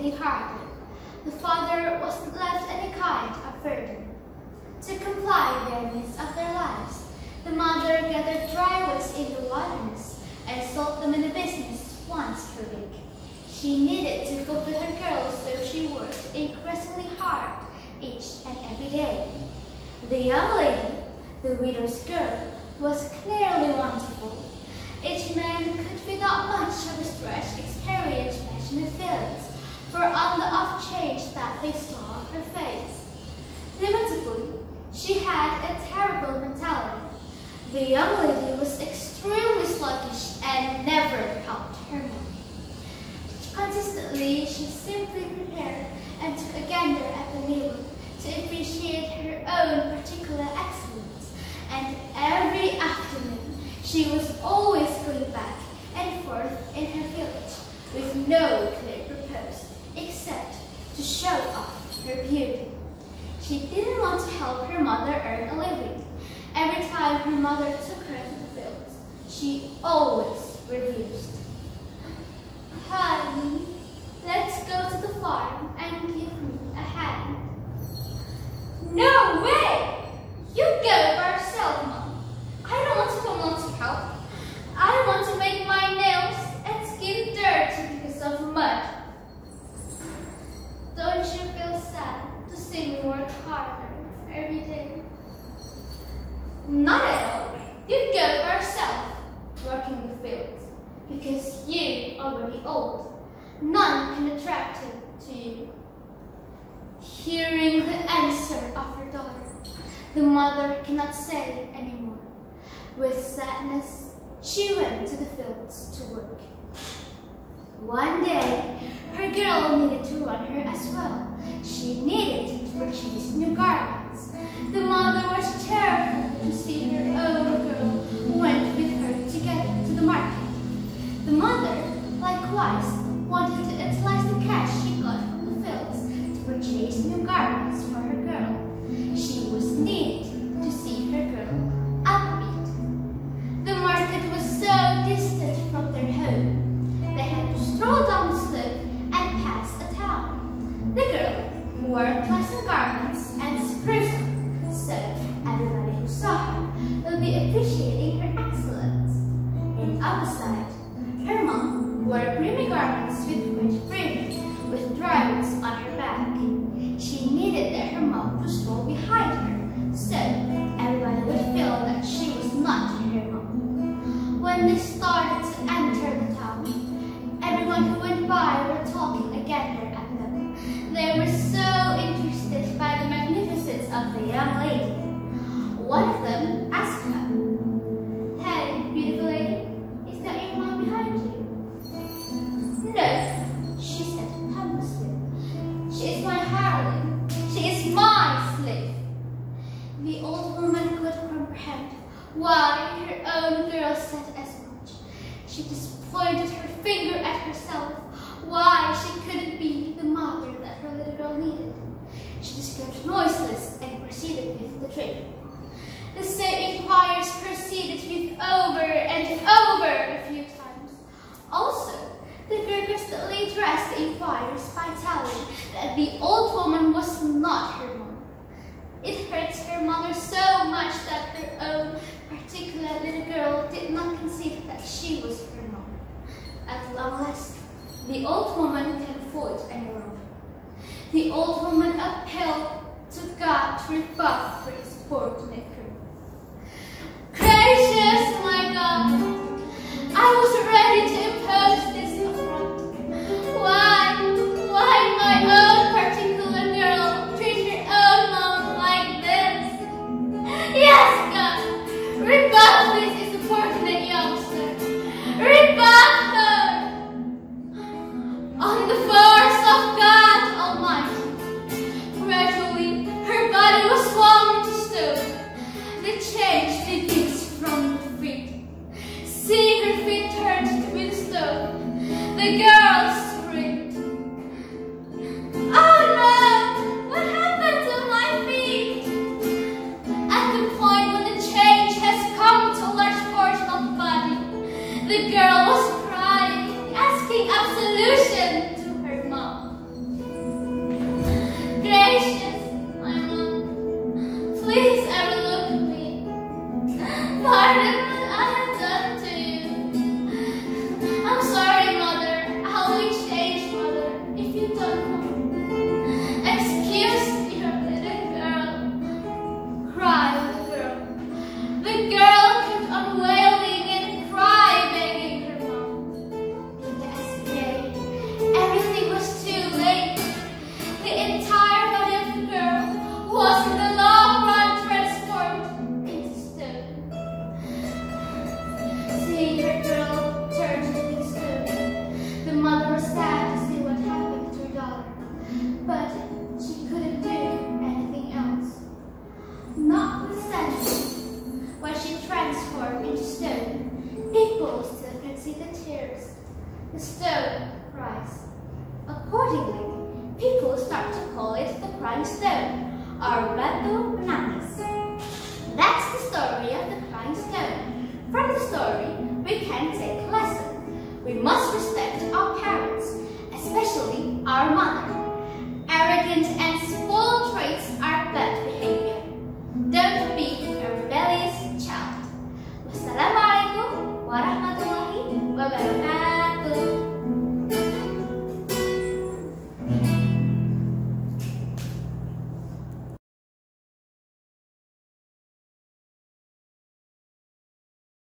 working harder, the father wasn't left any kind of burden. To comply with the needs of their lives, the mother gathered dry woods in the wilderness and sold them in the business once per week. She needed to cook with her girls, so she worked increasingly hard each and every day. The young lady, the widow's girl, was clearly wonderful. Each man could without much of a stretch experience passionate feelings, for on the off change that they saw on her face. Lamentably, she had a terrible mentality. The young lady was extremely sluggish and never helped her mom. Consistently, she simply prepared and took a gander at the mirror to appreciate her own particular excellence, and every afternoon she was always going back and forth in her village with no clear purpose except to show off her beauty. She didn't want to help her mother earn a living. Every time her mother took her to the fields, she always refused. Honey, let's go to the farm and give me a hand. No way! You go by yourself, Mom. I don't want to come along to help. I want to make my nails and skin dirty because of mud. Don't you feel sad to see me work harder every day? Not at all. You go by yourself, working the fields, because you are already old. None can attract him to you. Hearing the answer of her daughter, the mother cannot say anymore. With sadness, she went to the fields to work. One day, her girl needed to run her as well. She needed to purchase new garments. The mother was terrified to see her own girl went with her together to the market. The mother, likewise, wanted to utilize the cash she got from the fields to purchase new garments for her girl. She was needed to see her girl upbeat. The market was so distant from their home. They had to stroll down the slope and pass a town. The girl wore pleasant garments and spruce up, so everybody who saw her will be appreciating her excellence. On the other side, her mom wore creamy garments with white fringe, with dry roots on her back. She needed her mom to stroll behind her, so everybody would feel that she was not her mom. When they started to enter the town, everyone who went by were talking again at them. They were so interested by the magnificence of the young lady. One of them asked her, "Hey, beautiful lady, is that your mom behind you?" "No," she said humorously. "She is my harem. She is my slave." The old woman could comprehend why her own girl said as much. She just pointed her finger at herself, why she couldn't be the mother that her little girl needed. She just kept noiseless and proceeded with the trip. The same inquiries proceeded with over and over a few times. Also, the girl constantly addressed the inquiries by telling that the old woman was not her mom. It hurts her mother so much that her own particular little girl did not consider that she was her mom. At long last, the old woman can afford any longer. The old woman appealed to God to rebuff for his poor-to-make girl. "Gracious, my God, I was ready to impose this affront. Why my own particular girl treat her own mom like this? Yes, God, rebuff this insubordinate youngster. Rebuff her! On the force of God Almighty." Gradually, her body was swollen to stone. The change begins from the feet. Seeing her feet turned to be stone, the girl screamed, "Oh no! What happened to my feet?" At the point when the change has come to a large portion of the body, the girl was crying, asking absolution to her mom. see the tears. The stone cries. Accordingly, people start to call it the crying stone, or Batu Menangis. That's the story of the crying stone. From the story, we can take a lesson. We must respect our parents, especially our mother. Arrogant and spoiled traits are bad behavior. Don't be a rebellious child. Wassalamualaikum warahmatullahi wabarakatuh.